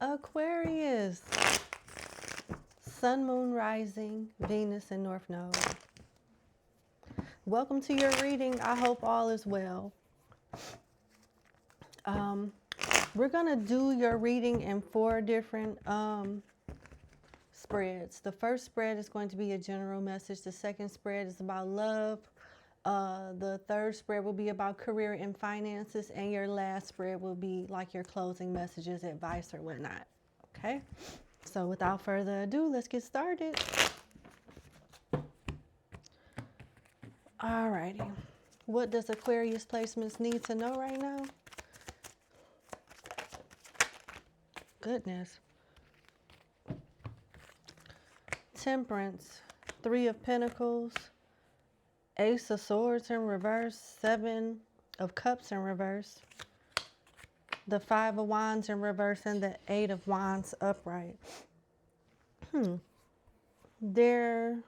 Aquarius, Sun, Moon, Rising, Venus, and North Node. Welcome to your reading. I hope all is well. We're going to do your reading in 4 different spreads. The first spread is going to be a general message. The second spread is about love. The third spread will be about career and finances. And your last spread will be like your closing messages, advice, or whatnot. Okay? So without further ado, let's get started. Alrighty. What does Aquarius placements need to know right now? Goodness. Temperance, 3 of Pentacles, Ace of Swords in reverse, 7 of Cups in reverse, the 5 of Wands in reverse, and the 8 of Wands upright. They're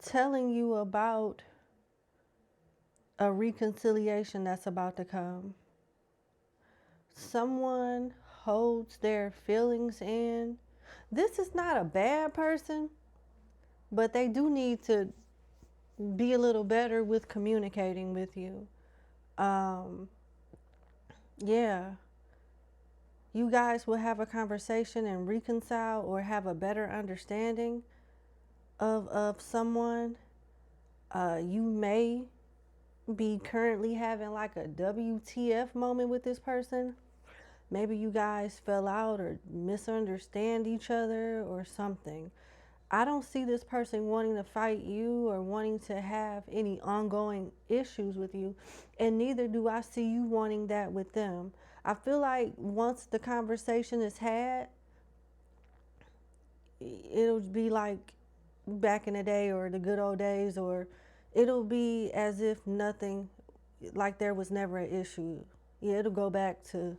telling you about a reconciliation that's about to come. Someone holds their feelings in. This is not a bad person, but they do need to be a little better with communicating with you. Yeah. You guys will have a conversation and reconcile or have a better understanding of someone. You may be currently having like a WTF moment with this person. Maybe you guys fell out or misunderstand each other or something. I don't see this person wanting to fight you or wanting to have any ongoing issues with you. And neither do I see you wanting that with them. I feel like once the conversation is had, it'll be like back in the day or the good old days, or it'll be as if nothing, like there was never an issue. Yeah, it'll go back to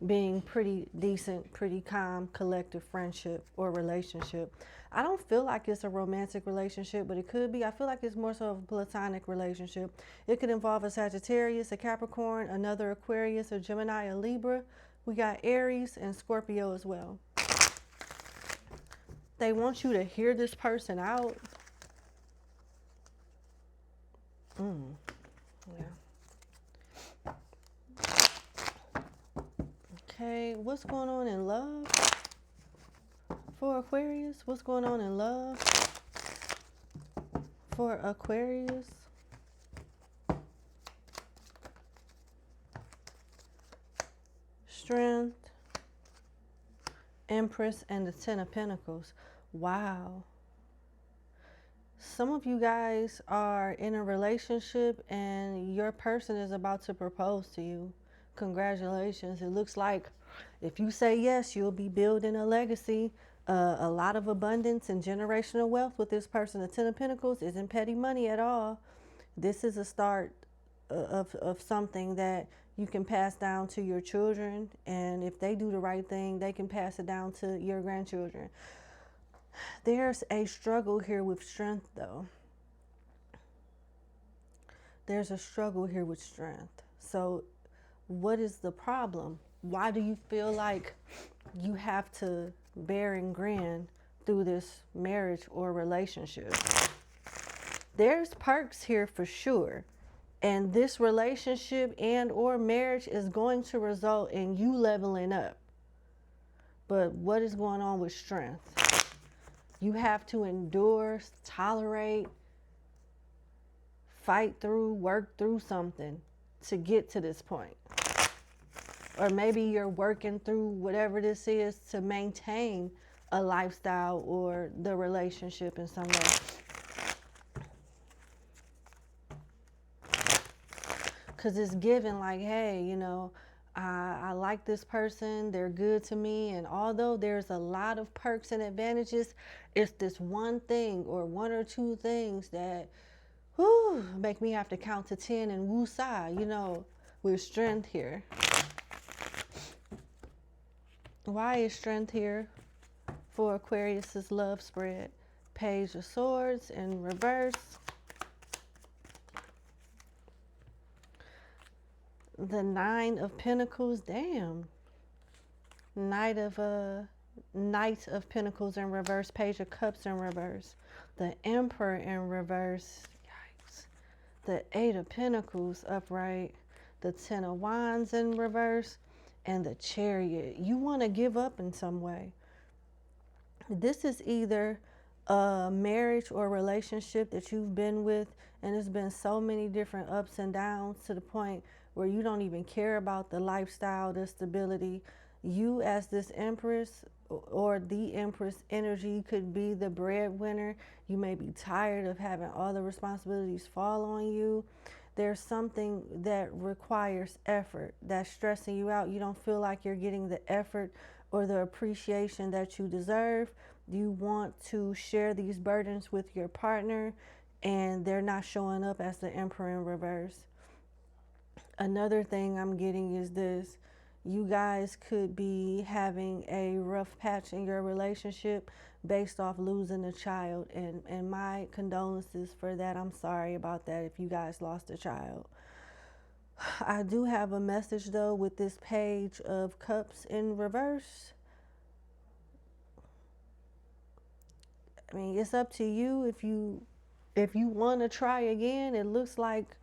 being pretty decent, pretty calm, collective friendship or relationship. I don't feel like it's a romantic relationship, but it could be. I feel like it's more so of a platonic relationship. It could involve a Sagittarius, a Capricorn, another Aquarius, a Gemini, a Libra. We got Aries and Scorpio as well. They want you to hear this person out. Yeah. Okay, what's going on in love for Aquarius? What's going on in love for Aquarius? Strength, Empress, and the 10 of Pentacles. Wow. Some of you guys are in a relationship and your person is about to propose to you. Congratulations. It looks like if you say yes, you'll be building a legacy, a lot of abundance and generational wealth with this person. The 10 of Pentacles isn't petty money at all. This is a start of something that you can pass down to your children. And if they do the right thing, they can pass it down to your grandchildren. There's a struggle here with strength, though. There's a struggle here with strength. So what is the problem? Why do you feel like you have to bear and grin through this marriage or relationship? There's perks here for sure. And this relationship and or marriage is going to result in you leveling up. But what is going on with strength? You have to endure, tolerate, fight through, work through something to get to this point. Or maybe you're working through whatever this is to maintain a lifestyle or the relationship in some way. Because it's given like, hey, you know, I like this person, they're good to me, and although there's a lot of perks and advantages, it's this one thing or 1 or 2 things that make me have to count to 10 and woo-sah, you know, with strength here. Why is strength here for Aquarius's love spread? Page of Swords in reverse. The 9 of Pentacles, damn. Knight of Pentacles in reverse, Page of Cups in reverse, the Emperor in reverse, yikes, the Eight of Pentacles upright, the Ten of Wands in reverse, and the Chariot. You want to give up in some way. This is either a marriage or relationship that you've been with, and there's been so many different ups and downs to the point where you don't even care about the lifestyle, the stability. You as this Empress or the Empress energy could be the breadwinner. You may be tired of having all the responsibilities fall on you. There's something that requires effort that's stressing you out. You don't feel like you're getting the effort or the appreciation that you deserve. You want to share these burdens with your partner, and they're not showing up as the Emperor in reverse. Another thing I'm getting is this. You guys could be having a rough patch in your relationship based off losing a child. And my condolences for that. I'm sorry about that if you guys lost a child. I do have a message though with this Page of Cups in reverse. I mean, it's up to you if you want to try again. It looks like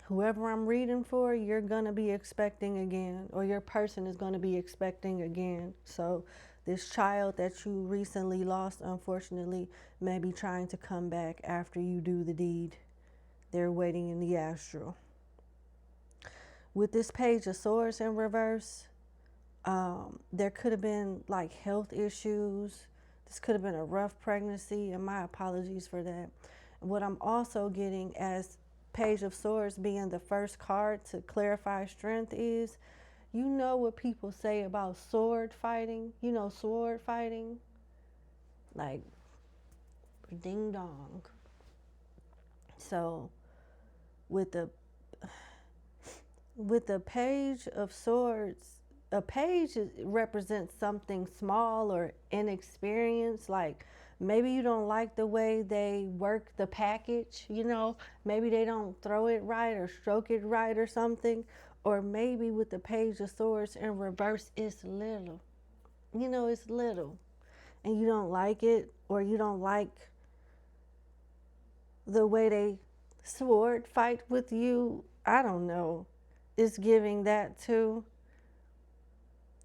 whoever I'm reading for, you're going to be expecting again, or your person is going to be expecting again. So this child that you recently lost, unfortunately, may be trying to come back after you do the deed. They're waiting in the astral. With this Page of Swords in reverse, there could have been like health issues. This could have been a rough pregnancy, and my apologies for that. What I'm also getting as Page of Swords being the first card to clarify strength is, you know what people say about sword fighting? You know, sword fighting? Like, ding dong. So, with the Page of Swords, a page represents something small or inexperienced, like maybe you don't like the way they work the package, you know, maybe they don't throw it right or stroke it right or something. Or maybe with the Page of Swords in reverse, it's little, you know, it's little, and you don't like it, or you don't like the way they sword fight with you. I don't know. It's giving that too.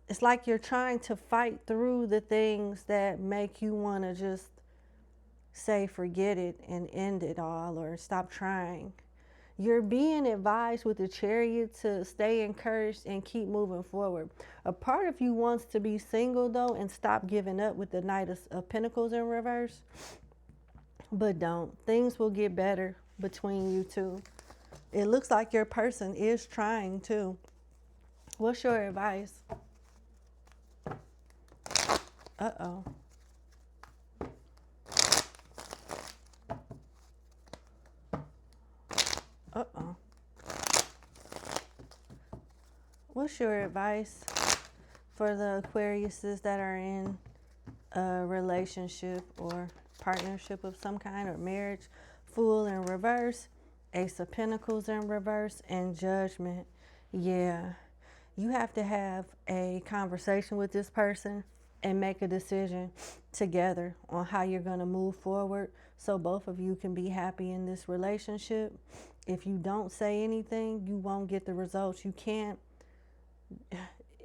It's like you're trying to fight through the things that make you want to just say forget it and end it all, or stop trying. You're being advised with the Chariot to stay encouraged and keep moving forward. A part of you wants to be single though and stop giving up with the Knight of Pentacles in reverse. But don't. Things will get better between you two. It looks like your person is trying too. What's your advice? Uh-oh. Uh-oh. What's your advice for the Aquariuses that are in a relationship or partnership of some kind, or marriage? Fool in reverse, Ace of Pentacles in reverse, and Judgment. Yeah. You have to have a conversation with this person and make a decision together on how you're going to move forward, so both of you can be happy in this relationship. If you don't say anything, you won't get the results. You can't,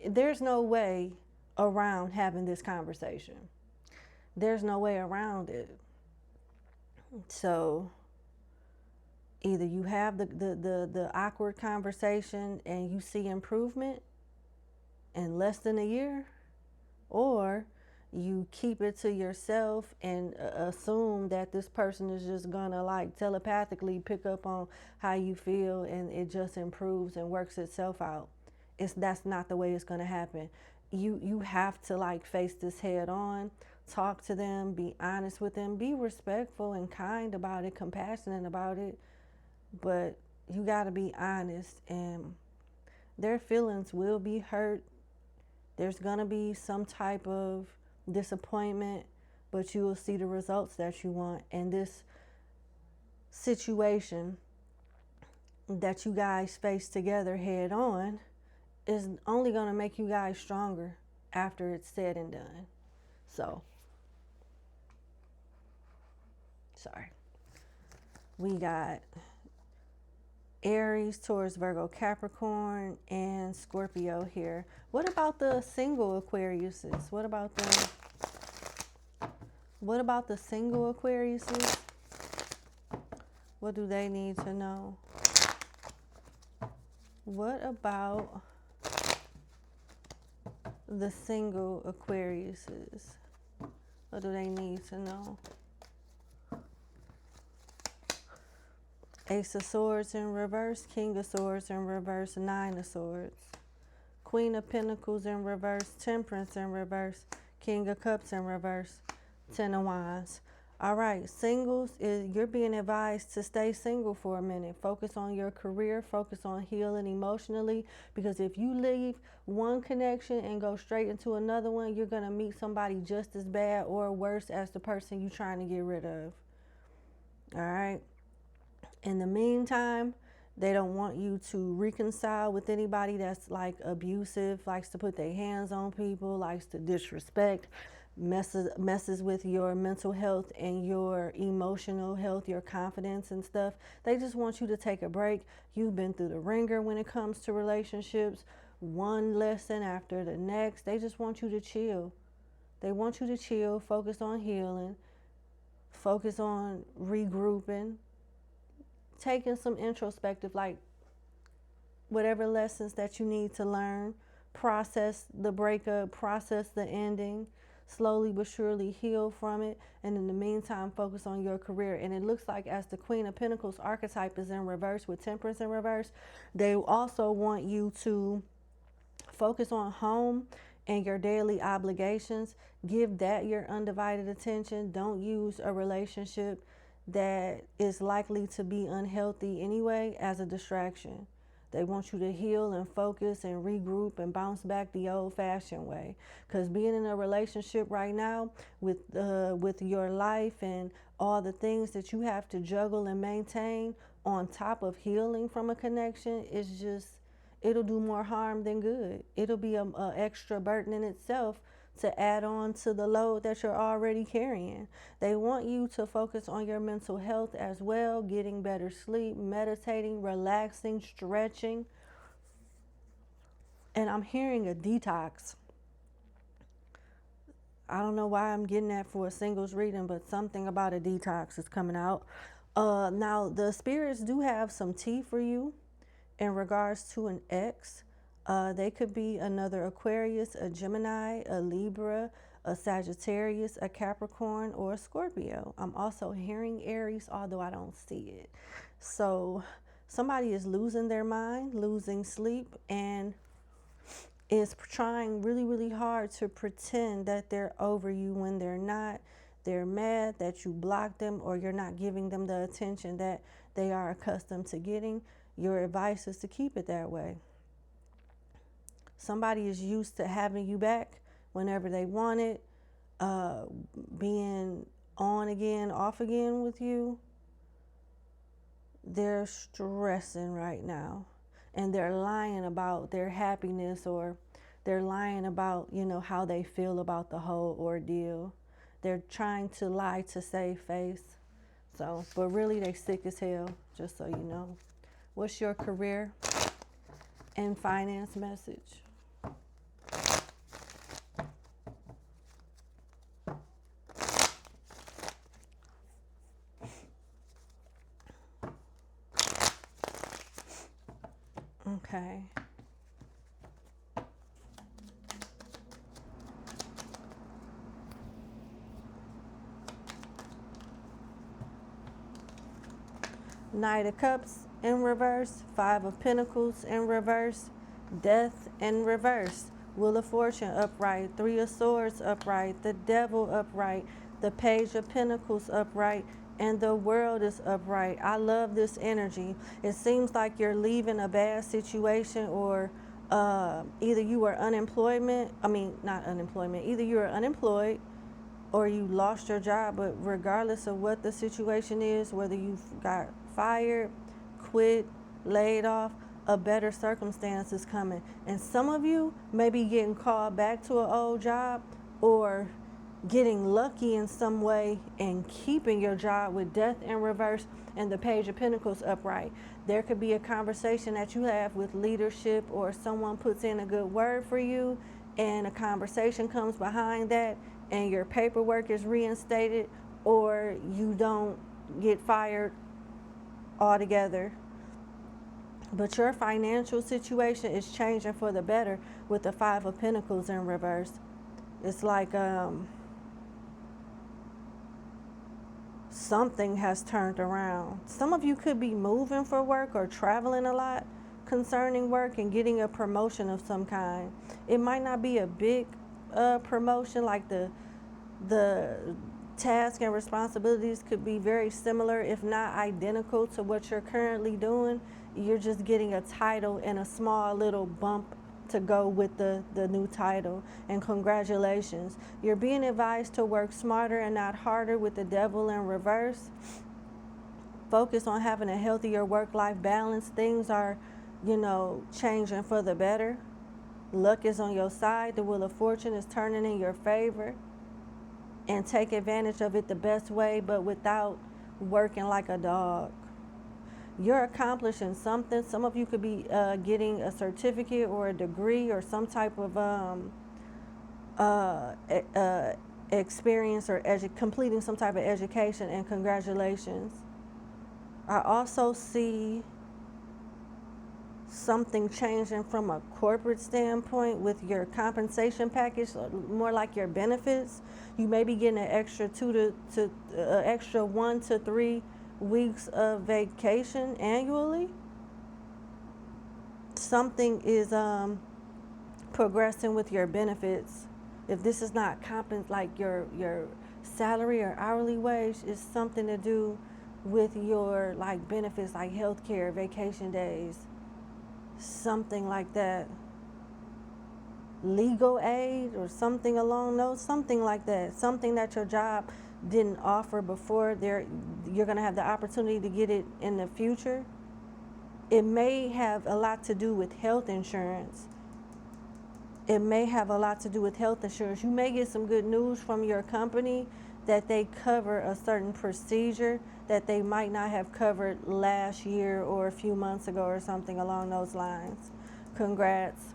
there's no way around having this conversation. There's no way around it. So either you have the awkward conversation and you see improvement in less than a year, or you keep it to yourself and assume that this person is just gonna like telepathically pick up on how you feel, and it just improves and works itself out. That's not the way it's gonna happen. You have to like face this head on, talk to them, be honest with them, be respectful and kind about it, compassionate about it, but you gotta be honest, and their feelings will be hurt. There's gonna be some type of disappointment, but you will see the results that you want. And this situation that you guys face together head on is only going to make you guys stronger after it's said and done. So, sorry. We got Aries, Taurus, Virgo, Capricorn, and Scorpio here. What about the single Aquariuses? What about the single Aquariuses? What do they need to know? What about the single Aquariuses? What do they need to know? Ace of Swords in reverse, King of Swords in reverse, Nine of Swords. Queen of Pentacles in reverse, Temperance in reverse, King of Cups in reverse, Ten of Wands. All right, singles, you're being advised to stay single for a minute. Focus on your career, focus on healing emotionally, because if you leave one connection and go straight into another one, you're going to meet somebody just as bad or worse as the person you're trying to get rid of. All right. In the meantime, they don't want you to reconcile with anybody that's like abusive, likes to put their hands on people, likes to disrespect, messes with your mental health and your emotional health, your confidence and stuff. They just want you to take a break. You've been through the ringer when it comes to relationships, one lesson after the next. They just want you to chill. They want you to chill, focus on healing, focus on regrouping, taking some introspective, like whatever lessons that you need to learn, process the breakup, process the ending, slowly but surely heal from it, and in the meantime focus on your career. And it looks like as the Queen of Pentacles archetype is in reverse with Temperance in reverse, they also want you to focus on home and your daily obligations. Give that your undivided attention. Don't use a relationship that is likely to be unhealthy anyway as a distraction. They want you to heal and focus and regroup and bounce back the old-fashioned way. Because being in a relationship right now with your life and all the things that you have to juggle and maintain on top of healing from a connection is just, it'll do more harm than good. It'll be an extra burden in itself to add on to the load that you're already carrying. They want you to focus on your mental health as well, getting better sleep, meditating, relaxing, stretching. And I'm hearing a detox. I don't know why I'm getting that for a singles reading, but something about a detox is coming out. Now, the spirits do have some tea for you in regards to an ex. They could be another Aquarius, a Gemini, a Libra, a Sagittarius, a Capricorn, or a Scorpio. I'm also hearing Aries, although I don't see it. So somebody is losing their mind, losing sleep, and is trying really, really hard to pretend that they're over you when they're not. They're mad that you blocked them or you're not giving them the attention that they are accustomed to getting. Your advice is to keep it that way. Somebody is used to having you back whenever they want it, being on again, off again with you. They're stressing right now, and they're lying about their happiness, or they're lying about, how they feel about the whole ordeal. They're trying to lie to save face. So, but really they sick as hell, just so you know. What's your career and finance message? Okay. Knight of Cups in reverse, Five of Pentacles in reverse, Death in reverse, Wheel of Fortune upright, Three of Swords upright, the Devil upright, the Page of Pentacles upright, and the World is upright. I love this energy. It seems like you're leaving a bad situation, or either you were either you were unemployed or you lost your job. But regardless of what the situation is, whether you got fired, quit, laid off, a better circumstance is coming. And some of you may be getting called back to an old job, or getting lucky in some way and keeping your job with Death in reverse and the Page of Pentacles upright. There could be a conversation that you have with leadership, or someone puts in a good word for you and a conversation comes behind that and your paperwork is reinstated, or you don't get fired altogether. But your financial situation is changing for the better with the Five of Pentacles in reverse. It's like something has turned around. Some of you could be moving for work or traveling a lot concerning work and getting a promotion of some kind. It might not be a big promotion, like the task and responsibilities could be very similar, if not identical, to what you're currently doing. You're just getting a title and a small little bump to go with the new title. And congratulations. You're being advised to work smarter and not harder with the Devil in reverse. Focus on having a healthier work-life balance. Things are, changing for the better. Luck is on your side. The Wheel of Fortune is turning in your favor. And take advantage of it the best way, but without working like a dog. You're accomplishing something. Some of you could be getting a certificate or a degree or some type of experience, or completing some type of education, and congratulations. I also see something changing from a corporate standpoint with your compensation package, more like your benefits. You may be getting an extra extra 1 to 3 weeks of vacation annually. Something is progressing with your benefits. If this is not like your salary or hourly wage, it's something to do with your benefits, like health care, vacation days, something like that. Legal aid or something along those, something like that. Something that your job didn't offer before, you're going to have the opportunity to get it in the future. It may have a lot to do with health insurance. It may have a lot to do with health insurance. You may get some good news from your company that they cover a certain procedure that they might not have covered last year or a few months ago, or something along those lines. Congrats.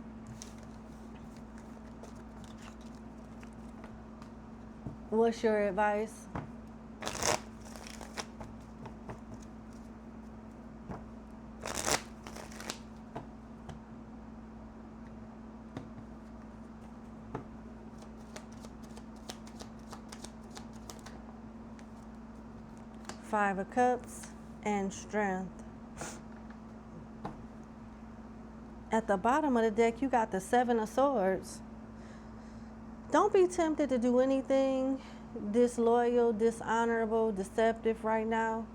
What's your advice? Five of Cups and Strength. At the bottom of the deck, you got the Seven of Swords. Don't be tempted to do anything disloyal, dishonorable, deceptive right now,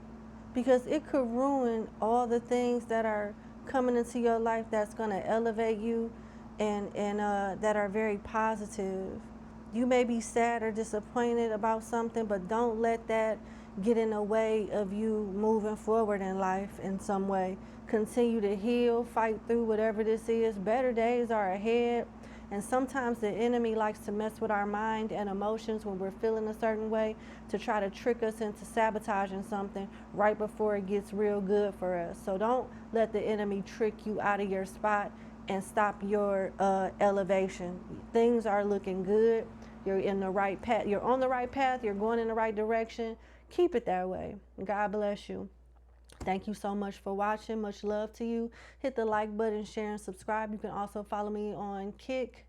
because it could ruin all the things that are coming into your life that's going to elevate you and that are very positive. You may be sad or disappointed about something, but don't let that get in the way of you moving forward in life in some way. Continue to heal, fight through whatever this is. Better days are ahead. And sometimes the enemy likes to mess with our mind and emotions when we're feeling a certain way, to try to trick us into sabotaging something right before it gets real good for us. So don't let the enemy trick you out of your spot and stop your elevation. Things are looking good. You're in the right path. You're on the right path. You're going in the right direction. Keep it that way. God bless you. Thank you so much for watching. Much love to you. Hit the like button, share, and subscribe. You can also follow me on Kick,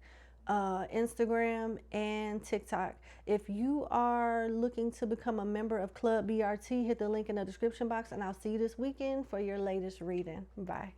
Instagram, and TikTok. If you are looking to become a member of Club BRT, hit the link in the description box, and I'll see you this weekend for your latest reading. Bye.